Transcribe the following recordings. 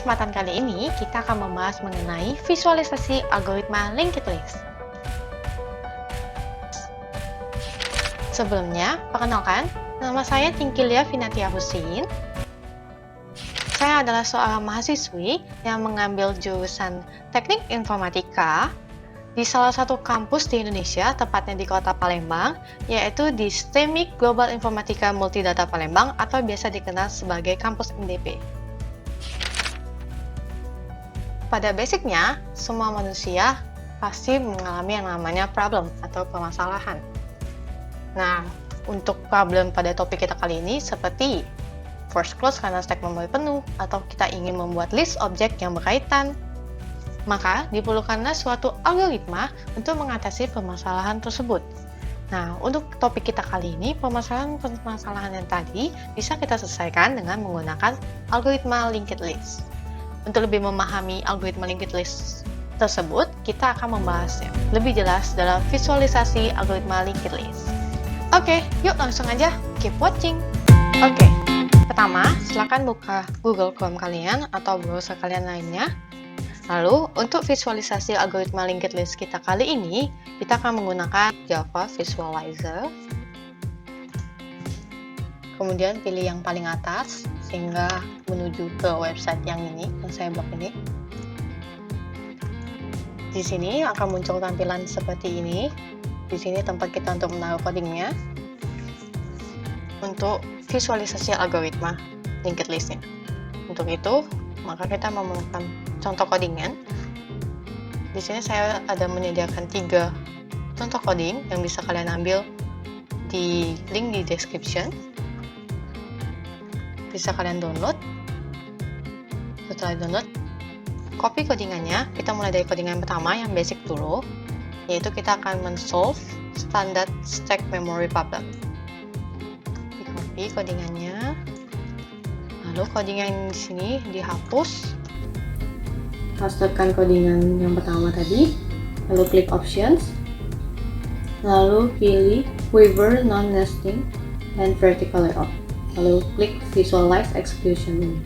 kesempatan kali ini, kita akan membahas mengenai visualisasi algoritma linked list. Sebelumnya, perkenalkan, nama saya Tingkilia Vinatia Husin. Saya adalah seorang mahasiswi yang mengambil jurusan Teknik Informatika di salah satu kampus di Indonesia, tepatnya di kota Palembang, yaitu di STEMIC Global Informatika Multidata Palembang atau biasa dikenal sebagai kampus MDP. Pada basicnya, semua manusia pasti mengalami yang namanya problem atau permasalahan. Nah, untuk problem pada topik kita kali ini seperti force close karena stack memori penuh, atau kita ingin membuat list objek yang berkaitan, maka diperlukanlah suatu algoritma untuk mengatasi permasalahan tersebut. Nah, untuk topik kita kali ini, permasalahan yang tadi bisa kita selesaikan dengan menggunakan algoritma linked list. Untuk lebih memahami algoritma linked list tersebut, kita akan membahasnya lebih jelas dalam visualisasi algoritma linked list. Oke, yuk langsung aja, keep watching. Oke, pertama, silakan buka Google Chrome kalian atau browser kalian lainnya. Lalu, untuk visualisasi algoritma linked list kita kali ini, kita akan menggunakan Java Visualizer. Kemudian pilih yang paling atas, sehingga menuju ke website yang ini, yang saya blok ini. Di sini akan muncul tampilan seperti ini. Di sini tempat kita untuk menaruh codingnya. Untuk visualisasi algoritma linked listnya. Untuk itu, maka kita memerlukan contoh codingan. Di sini saya ada menyediakan 3 contoh coding yang bisa kalian ambil di link di description. Bisa kalian download. Setelah download, copy codingannya. Kita mulai dari codingan pertama yang basic dulu, yaitu kita akan men-solve standard stack memory problem. Di copy codingannya, lalu codingan di sini dihapus. Pastekan codingan yang pertama tadi, lalu klik options, lalu pilih quiver non-nesting and vertical layout. Lalu klik Visualize Execution.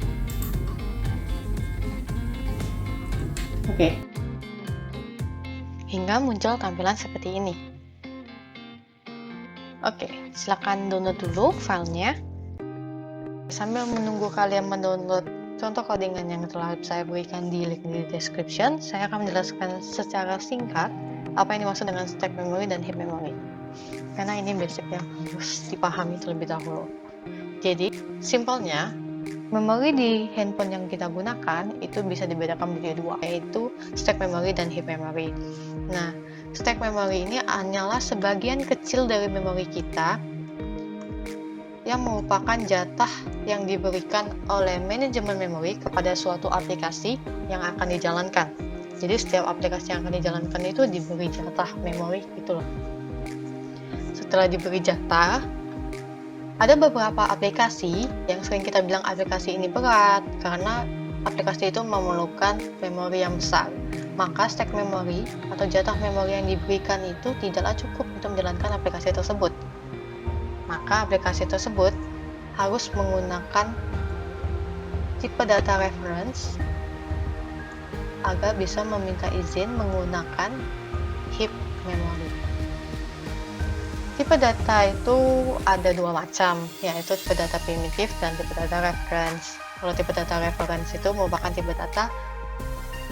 Oke. Hingga muncul tampilan seperti ini. Oke, silakan download dulu filenya. Sambil menunggu kalian mendownload contoh codingan yang telah saya berikan di link di description, saya akan menjelaskan secara singkat apa yang dimaksud dengan stack memory dan heap memory. Karena ini basic yang harus dipahami terlebih dahulu. Jadi, simpelnya, memori di handphone yang kita gunakan itu bisa dibedakan menjadi 2, yaitu stack memory dan heap memory. Nah, stack memory ini hanyalah sebagian kecil dari memori kita yang merupakan jatah yang diberikan oleh manajemen memori kepada suatu aplikasi yang akan dijalankan. Jadi, setiap aplikasi yang akan dijalankan itu diberi jatah memori gitu loh. Setelah diberi jatah, ada beberapa aplikasi yang sering kita bilang aplikasi ini berat karena aplikasi itu memerlukan memori yang besar. Maka stack memory atau jatah memori yang diberikan itu tidaklah cukup untuk menjalankan aplikasi tersebut. Maka aplikasi tersebut harus menggunakan tipe data reference agar bisa meminta izin menggunakan heap memory. Tipe data itu ada 2 macam, yaitu tipe data primitif dan tipe data reference. Kalau tipe data reference itu merupakan tipe data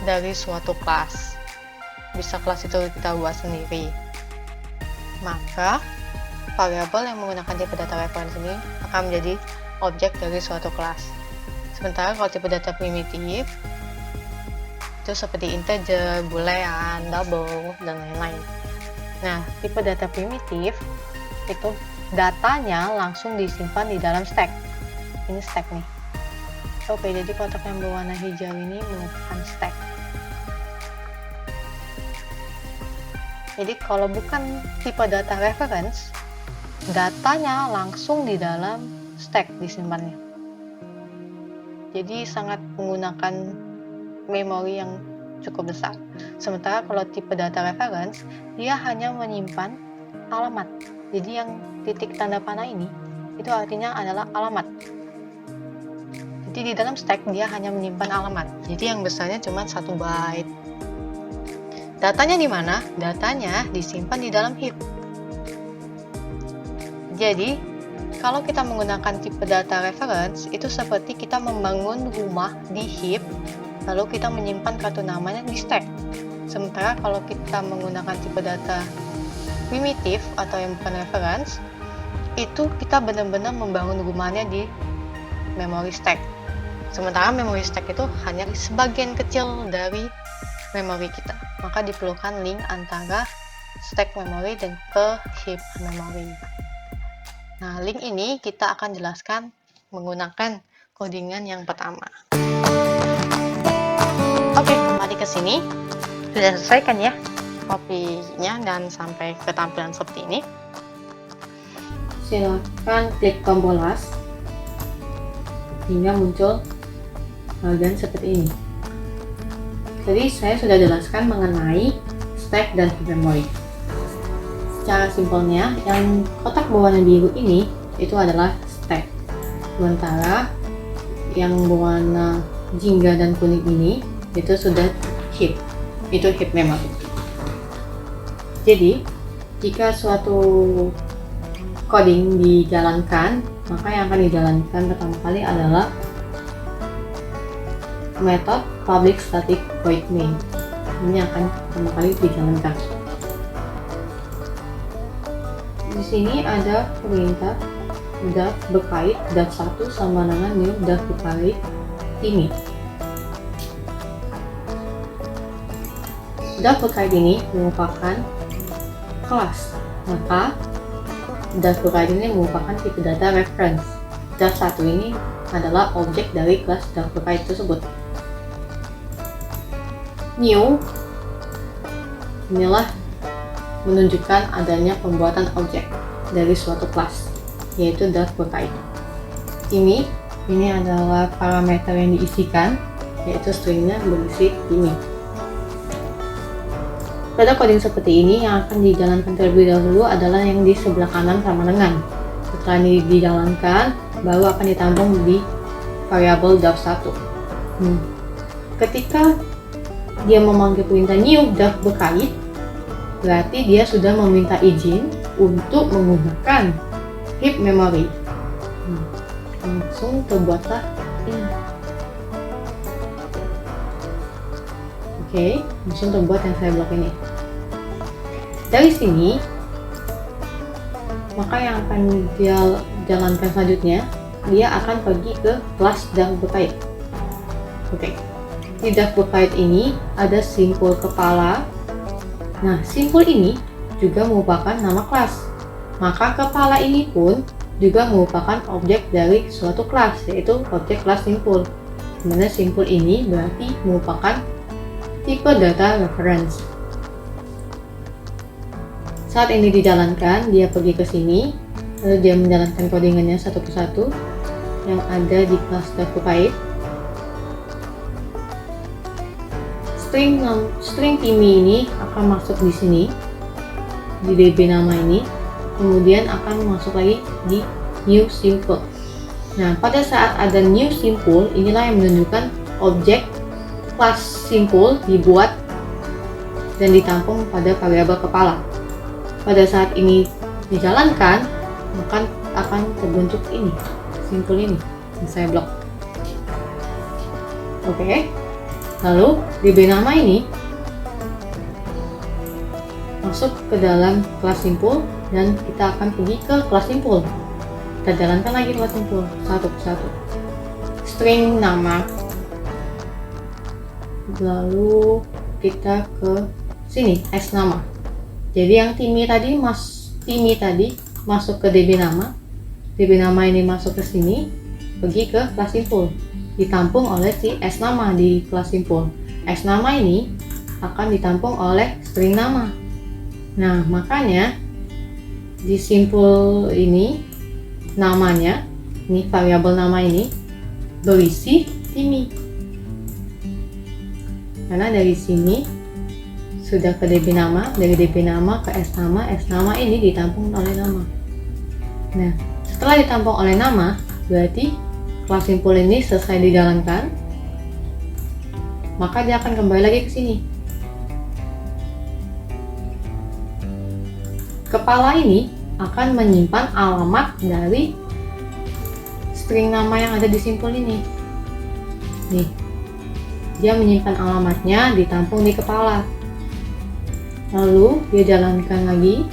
dari suatu kelas. Bisa kelas itu kita buat sendiri. Maka, variabel yang menggunakan tipe data reference ini akan menjadi objek dari suatu kelas. Sementara kalau tipe data primitif, itu seperti integer, boolean, double, dan lain-lain. Nah, tipe data primitif itu datanya langsung disimpan di dalam stack. Ini stack nih. Oke, jadi kotak yang berwarna hijau ini merupakan stack. Jadi kalau bukan tipe data reference, datanya langsung di dalam stack disimpannya. Jadi sangat menggunakan memori yang cukup besar. Sementara kalau tipe data reference, dia hanya menyimpan alamat. Jadi yang titik tanda panah ini, itu artinya adalah alamat. Jadi di dalam stack dia hanya menyimpan alamat. Jadi yang besarnya cuma 1 byte. Datanya di mana? Datanya disimpan di dalam heap. Jadi kalau kita menggunakan tipe data reference, itu seperti kita membangun rumah di heap, lalu kita menyimpan kartu namanya di stack. Sementara kalau kita menggunakan tipe data primitif atau yang bukan reference, itu kita benar-benar membangun rumahnya di memory stack. Sementara memory stack itu hanya sebagian kecil dari memori kita. Maka diperlukan link antara stack memory dan ke heap memory. Nah, link ini kita akan jelaskan menggunakan codingan yang pertama. Oke, kembali ke sini. Sudah selesai kan ya kopinya dan sampai ke tampilan seperti ini. Silakan klik tombol last hingga muncul bagian seperti ini. Jadi saya sudah jelaskan mengenai stack dan heap memory. Secara simpelnya, yang kotak berwarna biru ini itu adalah stack. Sementara yang berwarna jingga dan kuning ini itu sudah heap. Itu heap memory. Jadi, jika suatu coding dijalankan, maka yang akan dijalankan pertama kali adalah metode public static void main. Ini akan pertama kali dijalankan. Di sini ada perintah daf berkait daf1 sama dengan new daf berkait ini. Daf berkait ini merupakan kelas, maka daf berkait ini merupakan tipe data reference. Daf1 ini adalah objek dari kelas daf berkait tersebut. New inilah menunjukkan adanya pembuatan objek dari suatu kelas, yaitu daf berkait. Ini adalah parameter yang diisikan, yaitu stringnya berisi ini. Pada coding seperti ini yang akan dijalankan terlebih dahulu adalah yang di sebelah kanan sama dengan. Setelah ini dijalankan, baru akan ditampung di variabel daf1. Ketika dia memanggil perintah new daf berkait, berarti dia sudah meminta izin untuk menggunakan heap memory. Langsung terbuatlah ini. Oke, langsung terbuat yang saya blok ini. Dari sini, maka yang akan dia jalankan selanjutnya, dia akan pergi ke kelas daf berkait. Oke, di daf berkait ini ada simpul kepala. Nah, simpul ini juga merupakan nama kelas. Maka kepala ini pun juga merupakan objek dari suatu kelas, yaitu objek kelas simpul. Dimana simpul ini berarti merupakan tipe data reference. Saat ini dijalankan, dia pergi ke sini, lalu dia menjalankan codingannya satu persatu yang ada di kelas daf berkait. String Timmy ini akan masuk di sini, di DB nama ini, kemudian akan masuk lagi di new simple. Nah, pada saat ada new simple, inilah yang menunjukkan objek kelas simple dibuat dan ditampung pada variabel kepala. Pada saat ini dijalankan, maka akan terbentuk ini, simple ini yang saya blok. Oke. Lalu DB nama ini masuk ke dalam kelas simpul dan kita akan pergi ke kelas simpul. Kita jalankan lagi kelas simpul satu persatu. String nama. Lalu kita ke sini s nama. Jadi yang Timmy tadi masuk ke DB nama. DB nama ini masuk ke sini, pergi ke kelas simpul. Ditampung oleh si s nama di kelas simpul. S nama ini akan ditampung oleh string nama. Nah, makanya di simpul ini namanya, ini variabel nama ini berisi Timmy. Karena dari sini sudah ke DB nama, dari DB nama ke S nama ini ditampung oleh nama. Nah, setelah ditampung oleh nama, berarti kelas simpul ini selesai dijalankan, maka dia akan kembali lagi ke sini. Kepala ini akan menyimpan alamat dari string nama yang ada di simpul ini. Nih, dia menyimpan alamatnya ditampung di kepala. Lalu dia jalankan lagi,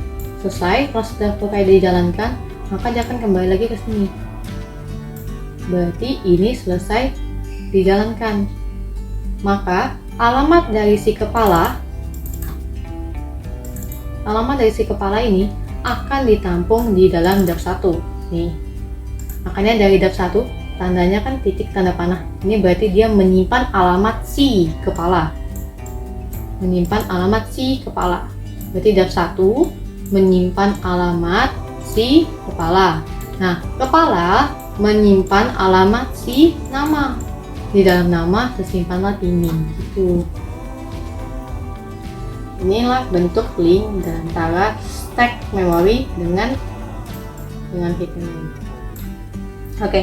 selesai. Kalau sudah selesai dijalankan, maka dia akan kembali lagi ke sini. Berarti ini selesai dijalankan. Maka alamat dari si kepala ini akan ditampung di dalam daf 1. Nih, makanya dari daf 1 tandanya kan titik tanda panah. Ini berarti dia menyimpan alamat si kepala. Berarti daf 1 menyimpan alamat si kepala. Nah, kepala menyimpan alamat si nama. Di dalam nama tersimpanlah ini. Gitu. Inilah bentuk link antara stack memori dengan heap memory. Oke.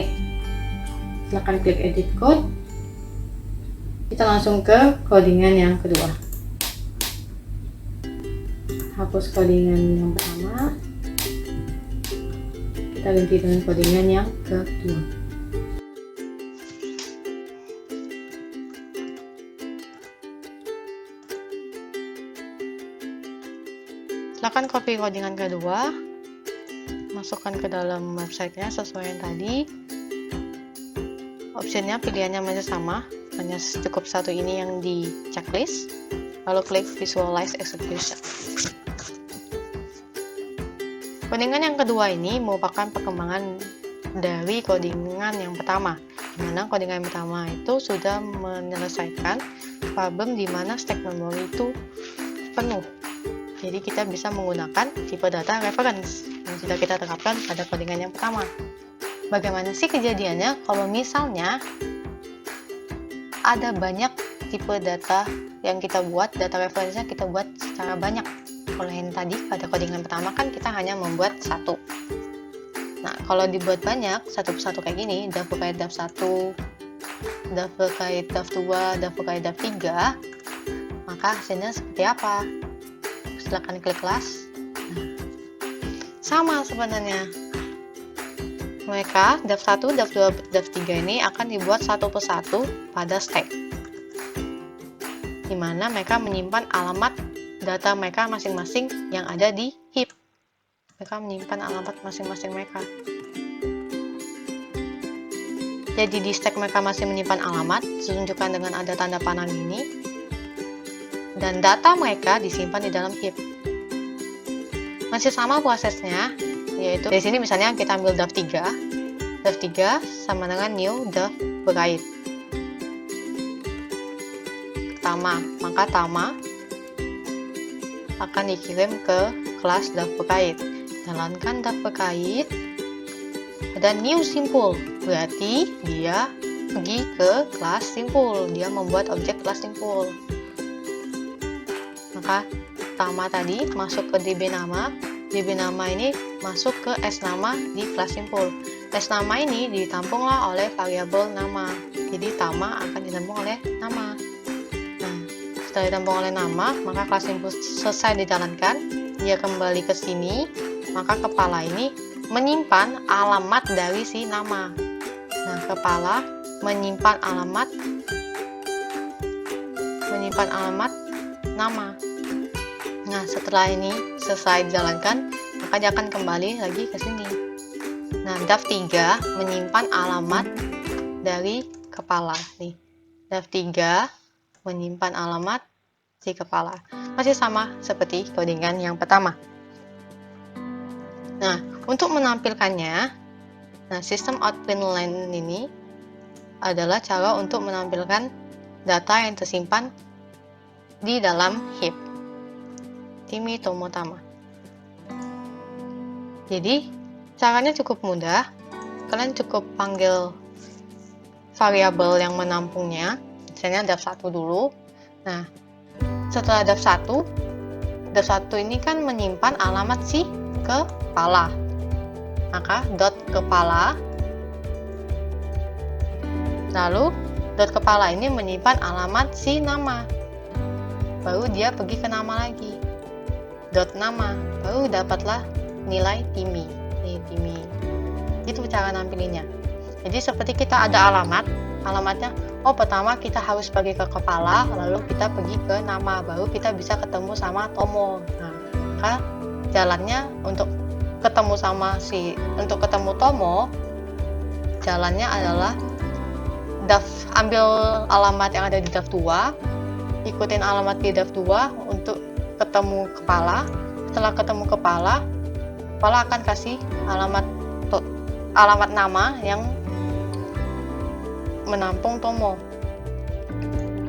Silakan klik edit code. Kita langsung ke codingan yang kedua. Hapus codingan yang pertama. Kita ganti dengan codingan yang kedua. Silakan copy codingan kedua, masukkan ke dalam websitenya sesuai yang tadi. Optionnya pilihannya masih sama, hanya cukup satu ini yang di checklist. Lalu klik visualize execution. Codingan yang kedua ini merupakan perkembangan dari codingan yang pertama, di mana codingan yang pertama itu sudah menyelesaikan problem di mana stack memory itu penuh. Jadi kita bisa menggunakan tipe data reference yang sudah kita terapkan pada codingan yang pertama. Bagaimana sih kejadiannya kalau misalnya ada banyak tipe data yang kita buat, data reference-nya kita buat secara banyak. Kalau yang tadi pada codingan pertama kan kita hanya membuat satu. Nah, kalau dibuat banyak, satu persatu kayak gini, daf berkait daf 1, daf berkait daf 2, daf berkait daf 3, maka hasilnya seperti apa? Silahkan klik kelas. Sama sebenarnya. Mereka daf 1, daf 2, daf 3 ini akan dibuat satu persatu pada stack. Di mana mereka menyimpan alamat data mereka masing-masing yang ada di heap. Mereka menyimpan alamat masing-masing mereka. Jadi di stack mereka masih menyimpan alamat, ditunjukkan dengan ada tanda panah ini. Dan data mereka disimpan di dalam heap. Masih sama prosesnya, yaitu di sini misalnya kita ambil daf 3. Daf 3 sama dengan new daf berkait. Maka tama akan dikirim ke kelas daf berkait. Jalankan daf berkait, ada new simpul, berarti dia pergi ke kelas simpul, dia membuat objek kelas simpul. Maka tama tadi masuk ke db nama ini masuk ke s nama di kelas simpul. S nama ini ditampunglah oleh variabel nama, jadi tama akan ditampung oleh nama. Setelah ditampung oleh nama, maka kelas simpul selesai dijalankan, dia kembali ke sini, maka kepala ini menyimpan alamat dari si nama. Nah, kepala menyimpan alamat nama. Nah, setelah ini selesai dijalankan, maka dia akan kembali lagi ke sini. Nah, daf 3 menyimpan alamat dari kepala nih. Daf 3 menyimpan alamat si kepala. Masih sama seperti codingan yang pertama. Nah, untuk menampilkannya, sistem output line ini adalah cara untuk menampilkan data yang tersimpan di dalam heap. Timi Tomotama. Jadi, caranya cukup mudah. Kalian cukup panggil variabel yang menampungnya. Misalnya daf 1 dulu. Nah, setelah daf 1 ini kan menyimpan alamat si kepala. Maka dot kepala Lalu dot kepala ini menyimpan alamat si nama. Baru dia pergi ke nama lagi. Dot nama, baru dapatlah nilai Timmy. Timmy. Itu cara nampilinnya. Jadi seperti kita ada alamatnya. Pertama kita harus pergi ke kepala, lalu kita pergi ke nama, baru kita bisa ketemu sama Tomo. Nah, maka jalannya untuk ketemu Tomo, jalannya adalah ambil alamat yang ada di DAF 2, ikutin alamat di DAF 2 untuk ketemu kepala. Setelah ketemu kepala akan kasih alamat nama yang menampung Tomo.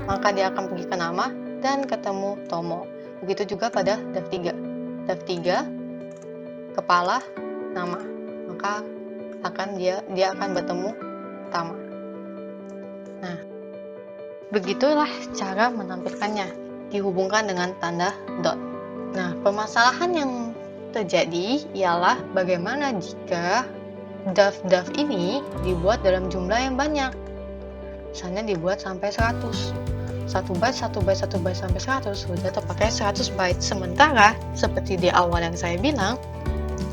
Maka dia akan pergi ke nama dan ketemu Tomo. Begitu juga pada DAF 3. DAF 3 kepala nama. Maka dia akan bertemu Tama. Nah, begitulah cara menampilkannya dihubungkan dengan tanda dot. Nah, permasalahan yang terjadi ialah bagaimana jika DAF ini dibuat dalam jumlah yang banyak. Misalnya dibuat sampai 100. 1 byte sampai 100 sudah terpakai 100 byte. Sementara seperti di awal yang saya bilang,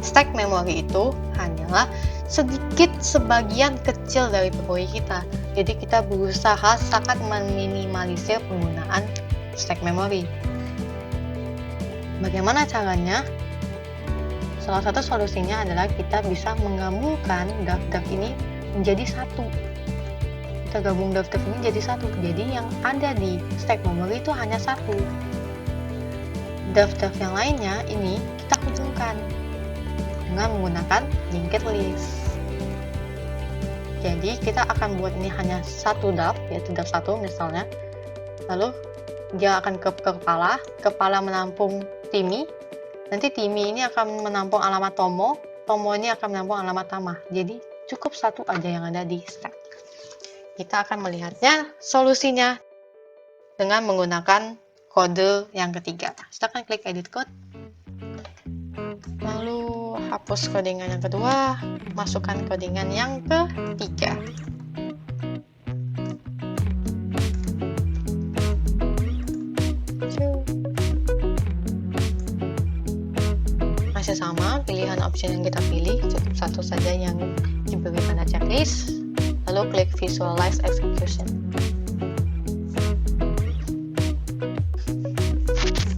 stack memori itu hanyalah sedikit sebagian kecil dari memori kita. Jadi kita berusaha sangat meminimalisir penggunaan stack memori. Bagaimana caranya? Salah satu solusinya adalah kita bisa menggabungkan DAF ini menjadi satu. Kita gabung DAF ini jadi satu. Jadi yang ada di stack memory itu hanya satu. DAF yang lainnya ini kita hubungkan dengan menggunakan linked list. Jadi kita akan buat ini hanya satu DAF, yaitu DAF 1 misalnya. Lalu dia akan ke kepala menampung Timmy. Nanti Timmy ini akan menampung alamat Tomo ini akan menampung alamat Tama. Jadi cukup satu aja yang ada di stack. Kita akan melihatnya solusinya dengan menggunakan kode yang ketiga. Silakan klik edit code. Lalu hapus codingan yang kedua, masukkan codingan yang ketiga. Masih sama pilihan option yang kita pilih, cukup satu saja yang diberi tanda checklist. Lalu klik visualize execution.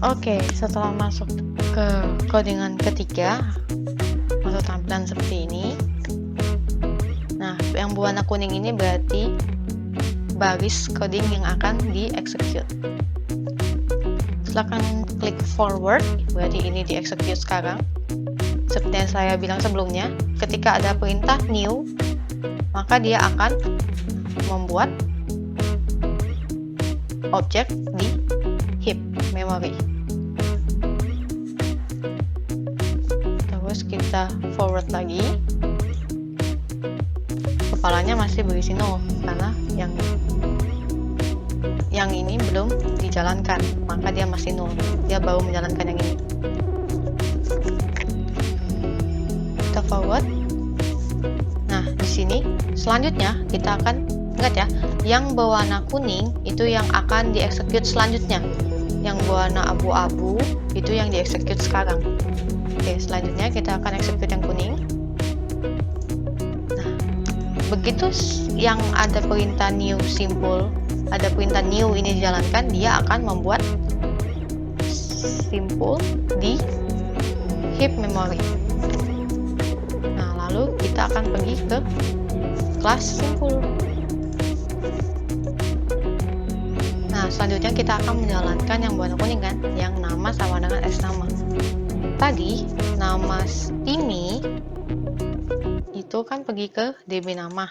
Oke, setelah masuk ke codingan ketiga, masuk tampilan seperti ini. Nah, yang berwarna kuning ini berarti baris coding yang akan di-execute. Silakan klik forward, berarti ini di-execute sekarang. Seperti yang saya bilang sebelumnya, ketika ada perintah new, maka dia akan membuat objek di heap memory. Terus kita forward lagi. Kepalanya masih berisi 0 karena yang ini belum dijalankan, maka dia masih 0. Dia baru menjalankan yang ini. Kita forward. Nah, di sini selanjutnya kita akan ingat ya, yang berwarna kuning itu yang akan dieksekut selanjutnya. Yang berwarna abu-abu itu yang dieksekut sekarang. Oke, selanjutnya kita akan eksekut yang kuning. Nah, begitu yang ada perintah new simple, ada perintah new ini dijalankan, dia akan membuat simple di heap memory. Nah, lalu kita akan pergi ke kelas simple. Nah, selanjutnya kita akan menjalankan yang berwarna kuning kan, yang nama sama dengan S nama. Tadi nama Timmy itu kan pergi ke DB nama.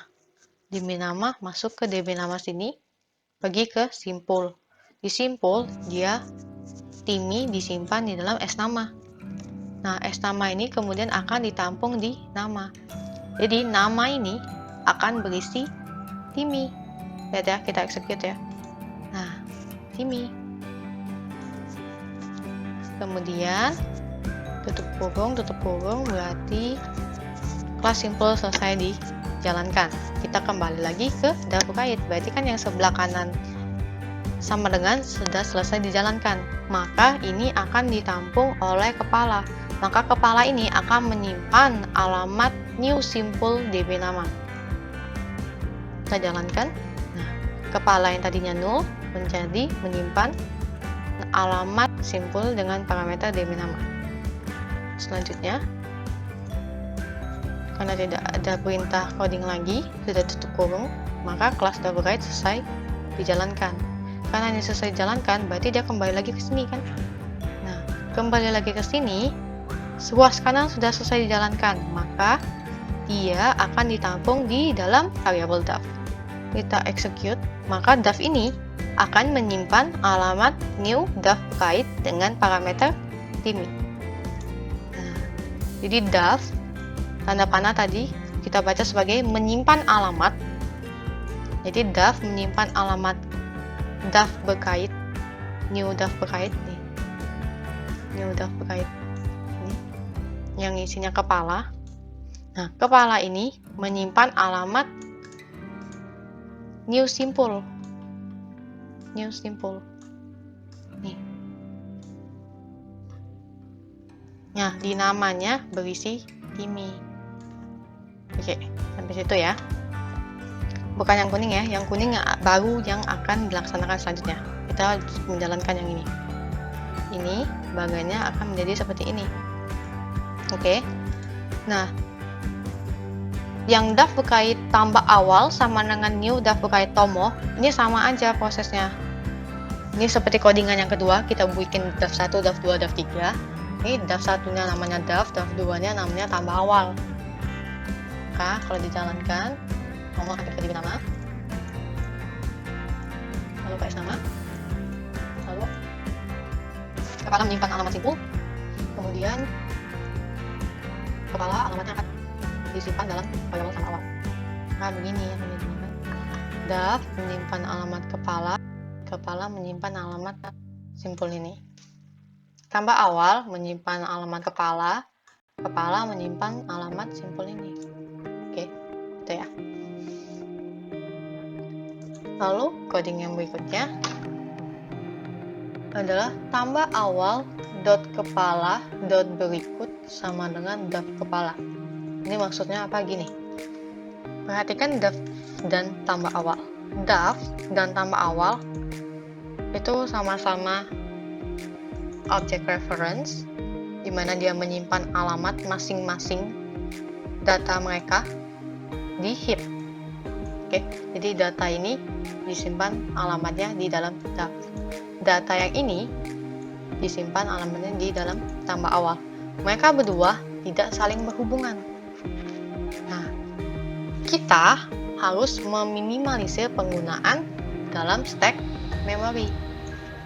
DB nama masuk ke DB nama sini, pergi ke simple. Di simple dia Timmy disimpan di dalam S nama. Nah, S nama ini kemudian akan ditampung di nama. Jadi nama ini akan berisi Timmy. Lihat ya, kita execute ya. Nah, Timmy. Kemudian tutup kurung berarti kelas simple selesai jalankan. Kita kembali lagi ke daf berkait. Berarti kan yang sebelah kanan sama dengan sudah selesai dijalankan. Maka ini akan ditampung oleh kepala. Maka kepala ini akan menyimpan alamat new simple DB nama. Kita jalankan. Nah, kepala yang tadinya 0 menjadi menyimpan alamat simple dengan parameter DB nama. Selanjutnya, karena tidak ada perintah coding lagi, sudah tutup kurung, maka kelas daf berkait selesai dijalankan. Karena ini selesai dijalankan, berarti dia kembali lagi ke sini kan? Nah, kembali lagi ke sini, ruas kanan sudah selesai dijalankan, maka dia akan ditampung di dalam variabel daf. Kita execute, maka daf ini akan menyimpan alamat new daf berkait dengan parameter timmy. Nah, jadi daf tanda panah tadi kita baca sebagai menyimpan alamat. Jadi daf menyimpan alamat daf berkait, new daf berkait nih. New daf berkait ini yang isinya kepala. Nah, kepala ini menyimpan alamat new simple. New simple. Nih. Nah, di namanya berisi timmy. Oke, sampai situ ya. Bukan yang kuning ya, yang kuning baru yang akan dilaksanakan selanjutnya. Kita menjalankan yang ini. Ini bagiannya akan menjadi seperti ini. Oke. Nah, yang daf berkait tambah awal sama dengan new daf berkait tomo, ini sama aja prosesnya. Ini seperti codingan yang kedua, kita bikin daf 1, daf 2, daf 3. Ini daf satunya namanya daf 2-nya namanya tambah awal. Maka kalau dijalankan, ngomong akan kita nama, lalu PS nama, lalu kepala menyimpan alamat simpul, kemudian kepala alamatnya akan disimpan dalam variabel sama awal. Nah, begini ya, daf menyimpan alamat kepala, kepala menyimpan alamat simpul ini. Tambah awal menyimpan alamat kepala, kepala menyimpan alamat simpul ini. Oke, itu ya. Lalu coding yang berikutnya adalah tambah awal dot kepala dot berikut sama dengan daf kepala. Ini maksudnya apa gini? Perhatikan daf dan tambah awal. Daf dan tambah awal itu sama-sama object reference, di mana dia menyimpan alamat masing-masing data mereka di heap. Oke, jadi data ini disimpan alamatnya di dalam daf. Data yang ini disimpan alamatnya di dalam tambah awal. Mereka berdua tidak saling berhubungan. Nah, kita harus meminimalisir penggunaan dalam stack memory.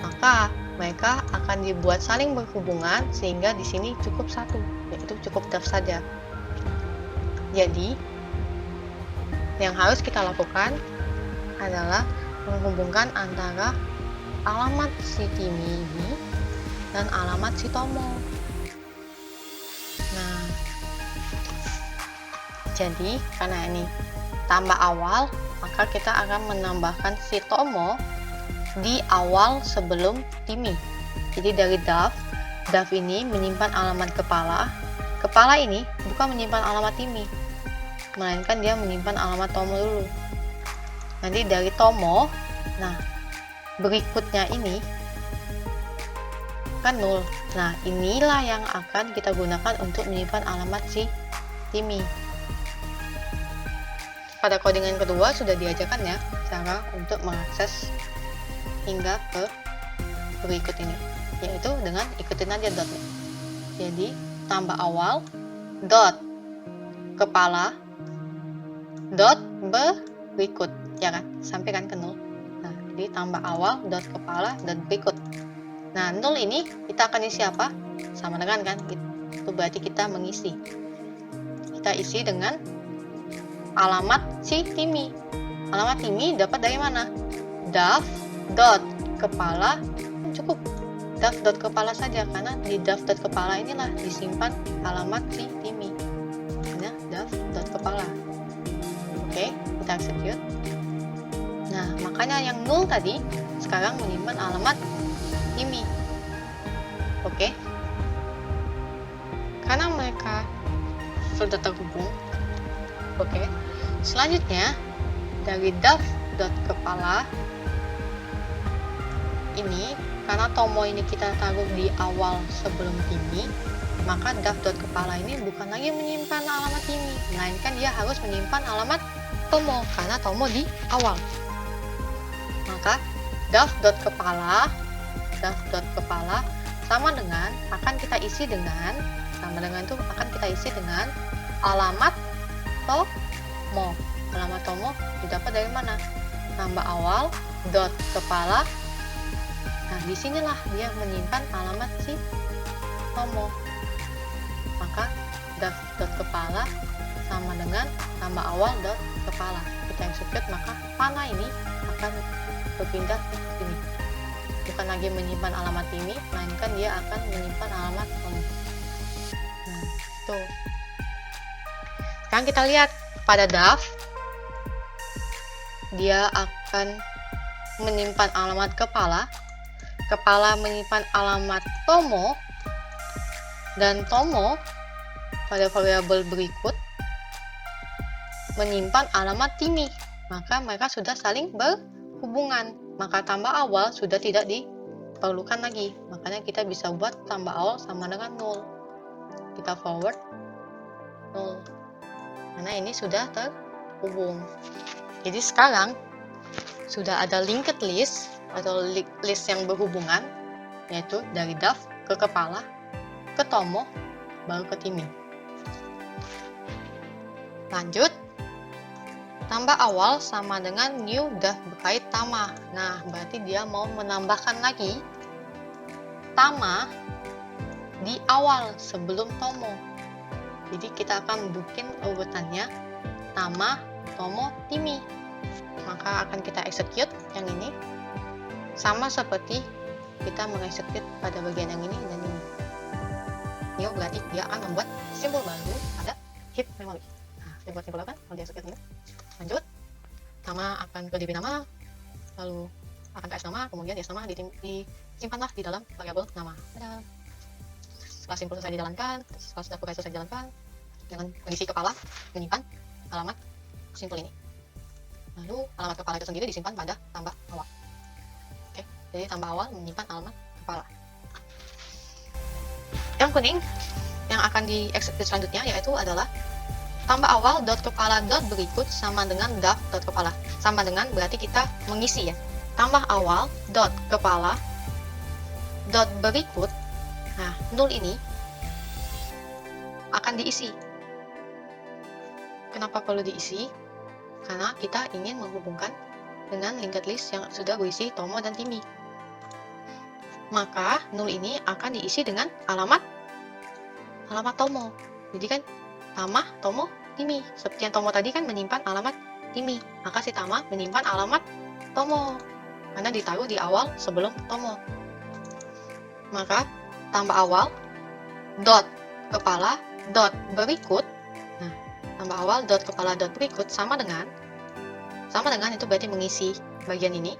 Maka mereka akan dibuat saling berhubungan sehingga di sini cukup satu, yaitu cukup daf saja. Jadi, yang harus kita lakukan adalah menghubungkan antara alamat si timmy ini dan alamat si tomo. Nah, jadi karena ini tambah awal, maka kita akan menambahkan si tomo di awal sebelum timmy. Jadi dari daf ini menyimpan alamat kepala. Kepala ini bukan menyimpan alamat timmy, melainkan dia menyimpan alamat tomo dulu. Nanti dari tomo, nah berikutnya ini kan 0. Nah, inilah yang akan kita gunakan untuk menyimpan alamat si timmy. Pada codingan kedua sudah diajarkan ya cara untuk mengakses hingga ke berikut ini, yaitu dengan ikutin aja dotnya. Jadi tambah awal dot kepala dot berikut, ya kan, sampai kan ke 0. Nah, jadi tambah awal dot kepala dot berikut. Nah, 0 ini kita akan isi apa? Sama dengan kan, itu berarti kita mengisi. Kita isi dengan alamat si timmy. Alamat timmy dapat dari mana? Daf dot kepala, cukup daf dot kepala saja, karena di daf dot kepala inilah disimpan alamat si timmy. Nah, daf dot kepala. kita execute. Nah, makanya yang null tadi sekarang menyimpan alamat ini. Oke. Karena mereka sudah terhubung. Oke. Selanjutnya dari daf.kepala ini, karena tomo ini kita taruh di awal sebelum ini, maka daf.kepala ini bukan lagi menyimpan alamat ini, melainkan dia harus menyimpan alamat tomo karena tomo di awal. Maka daf.kepala sama dengan alamat tomo. Alamat tomo didapat dari mana? Tambah awal dot kepala. Nah, disinilah dia menyimpan alamat si tomo. Maka daf.kepala sama dengan tambah awal dot kepala. Kita execute, maka panah ini akan berpindah ke sini. Bukan lagi menyimpan alamat ini, melainkan dia akan menyimpan alamat tomo. Nah, tuh. Sekarang kita lihat pada daf, dia akan menyimpan alamat kepala menyimpan alamat tomo, dan tomo pada variabel berikut menyimpan alamat timi. Maka mereka sudah saling berhubungan, maka tambah awal sudah tidak diperlukan lagi. Makanya kita bisa buat tambah awal sama dengan 0. Kita forward 0 karena ini sudah terhubung. Jadi sekarang sudah ada linked list atau list yang berhubungan, yaitu dari daf ke kepala, ke tomo, baru ke timi. Lanjut, tambah awal sama dengan new daf berkait tama. Nah, berarti dia mau menambahkan lagi tama di awal sebelum tomo. Jadi kita akan bikin urutannya tama, tomo, timi. Maka akan kita execute yang ini sama seperti kita mengexecute pada bagian yang ini dan ini. New berarti dia akan membuat simbol baru pada heap memory. Nah, kita buat simbol apa? Kalau di execute ini. Lanjut, nama akan ke db nama, lalu akan ke s nama, kemudian s nama disimpanlah di dalam variabel nama. Setelah simpul selesai dijalankan, setelah sudah selesai dijalankan, dengan mengisi kepala, menyimpan alamat simpul ini. Lalu alamat kepala itu sendiri disimpan pada tambah awal. Oke, jadi tambah awal menyimpan alamat kepala. Yang kuning yang akan dieksekut selanjutnya yaitu adalah tambah awal dot kepala dot berikut sama dengan daf dot kepala. Sama dengan berarti kita mengisi ya. Tambah awal dot kepala dot berikut. Nah, 0 ini akan diisi. Kenapa perlu diisi? Karena kita ingin menghubungkan dengan linked list yang sudah berisi tomo dan timi. Maka 0 ini akan diisi dengan alamat tomo. Jadi kan tama, tomo, timi. Seperti yang tomo tadi kan menyimpan alamat timi, maka si tama menyimpan alamat tomo karena ditaruh di awal sebelum tomo. Maka tambah awal dot kepala dot berikut. Nah, tambah awal dot kepala dot berikut sama dengan itu berarti mengisi bagian ini.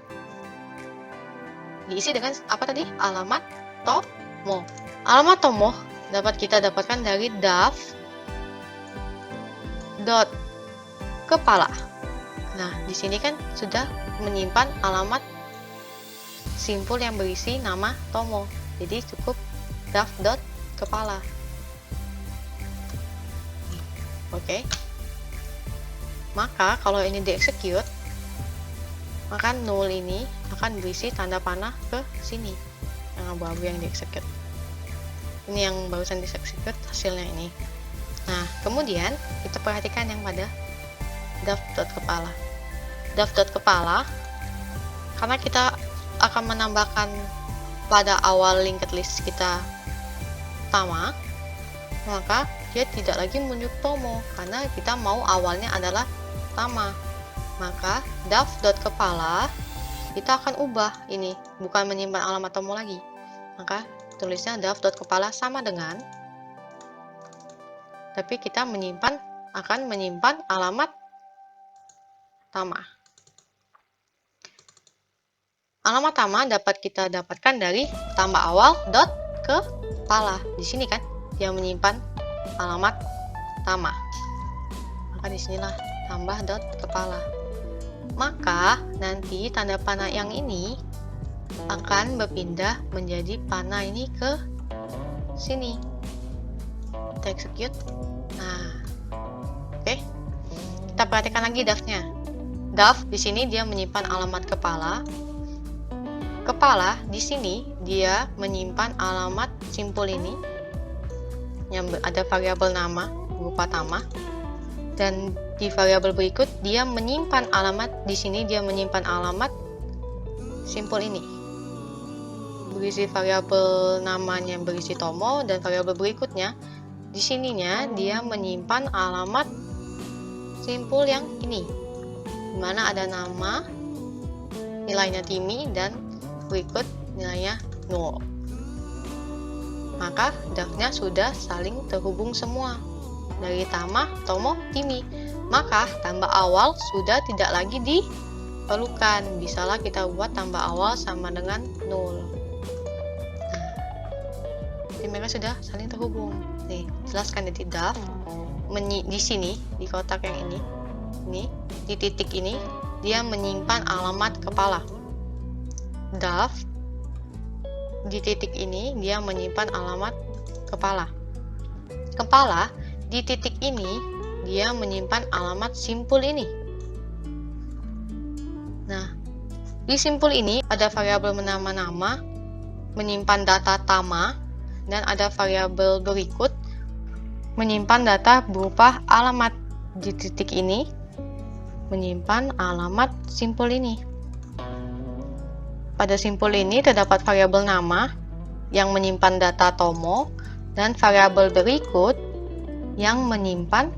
Diisi dengan apa tadi? Alamat tomo. Alamat tomo dapat kita dapatkan dari daf dot kepala. Nah, di sini kan sudah menyimpan alamat simpul yang berisi nama tomo. Jadi cukup daf dot kepala. Oke. Maka kalau ini dieksekut, maka 0 ini akan berisi tanda panah ke sini. Yang abu-abu yang dieksekut. Ini yang barusan dieksekut hasilnya ini. Nah, kemudian kita perhatikan yang pada daf dot kepala. Daf dot kepala karena kita akan menambahkan pada awal linked list kita tama, maka dia tidak lagi menunjuk tomo karena kita mau awalnya adalah tama. Maka daf dot kepala kita akan ubah ini, bukan menyimpan alamat tomo lagi. Maka tulisnya daf dot kepala sama dengan, tapi kita akan menyimpan alamat Tama. Alamat Tama dapat kita dapatkan dari tambah awal dot kepala. Di sini kan dia menyimpan alamat Tama. Maka disinilah tambah dot kepala. Maka nanti tanda panah yang ini akan berpindah menjadi panah ini ke sini. Kita execute. Nah, oke. Kita perhatikan lagi daf-nya. Daf di sini dia menyimpan alamat kepala. Kepala di sini dia menyimpan alamat simpul ini yang ada variabel nama berupa Tama, dan di variabel berikut dia menyimpan alamat di sini dia menyimpan alamat simpul ini berisi variabel namanya berisi Tomo, dan variabel berikutnya di sininya dia menyimpan alamat simpul yang ini di mana ada nama, nilainya Timi, dan berikut nilainya 0. Maka dafnya sudah saling terhubung semua dari Tama, Tomo, Timi. Maka tambah awal sudah tidak lagi diperlukan. Bisalah kita buat tambah awal sama dengan 0. Jadi mereka sudah saling terhubung. Nih, jelaskan di daf. Di sini di kotak yang ini di titik ini dia menyimpan alamat kepala. Daf di titik ini dia menyimpan alamat kepala. Kepala di titik ini dia menyimpan alamat simpul ini. Nah, di simpul ini ada variabel nama-nama menyimpan data Tama, dan ada variabel berikut menyimpan data berupa alamat. Di titik ini menyimpan alamat simpul ini. Pada simpul ini terdapat variabel nama yang menyimpan data Tomo, dan variabel berikut yang menyimpan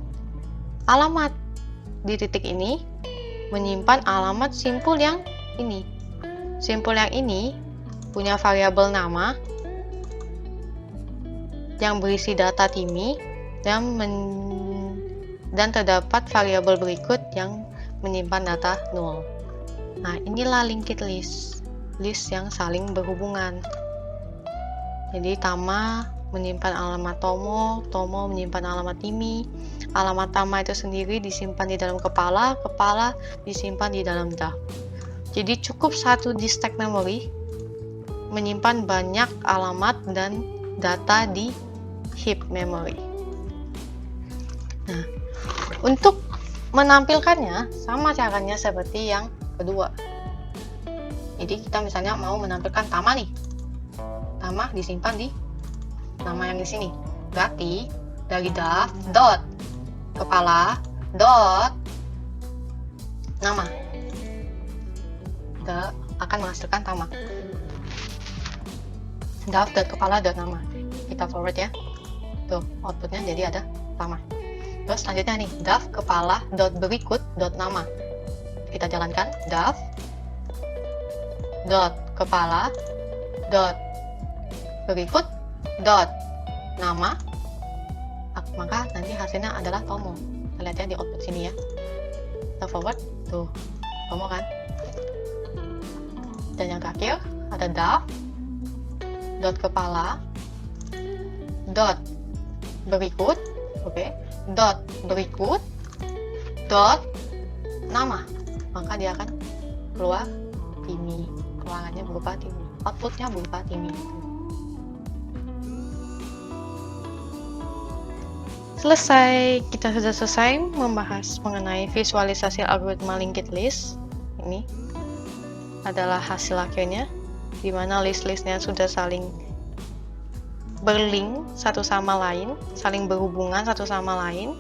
alamat. Di titik ini menyimpan alamat simpul yang ini. Simpul yang ini punya variabel nama yang berisi data Timi, dan terdapat variabel berikut yang menyimpan data 0. Nah, inilah linked list yang saling berhubungan. Jadi Tama menyimpan alamat Tomo, Tomo menyimpan alamat Timi. Alamat Tama itu sendiri disimpan di dalam kepala, kepala disimpan di dalam daf. Jadi cukup satu di stack memory menyimpan banyak alamat dan data di heap memory. Nah, untuk menampilkannya sama caranya seperti yang kedua. Jadi kita misalnya mau menampilkan Tama nih. Tama disimpan di nama yang di sini. Berarti dari daf dot kepala dot nama akan menghasilkan Tama. Daf dot kepala dot nama. Kita forward ya. Tuh, outputnya jadi ada Tama. Terus selanjutnya nih, daf kepala dot berikut dot nama. Kita jalankan daf dot kepala dot berikut dot nama, maka nanti hasilnya adalah Tomo. Kita lihat ya di output sini ya. Kita forward, tuh Tomo kan. Dan yang terakhir ada daf dot kepala dot berikut, dot berikut dot nama, maka dia akan keluar Timi. Keluarannya berupa Timi, outputnya berupa Timi. Selesai, kita sudah selesai membahas mengenai visualisasi algoritma linked list. Ini adalah hasil akhirnya, di mana list-listnya sudah saling berlink satu sama lain, saling berhubungan satu sama lain,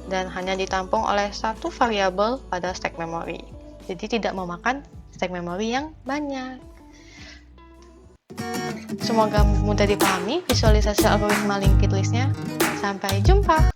dan hanya ditampung oleh satu variabel pada stack memory. Jadi tidak memakan stack memory yang banyak. Semoga mudah dipahami visualisasi algoritma linked list-nya. Sampai jumpa!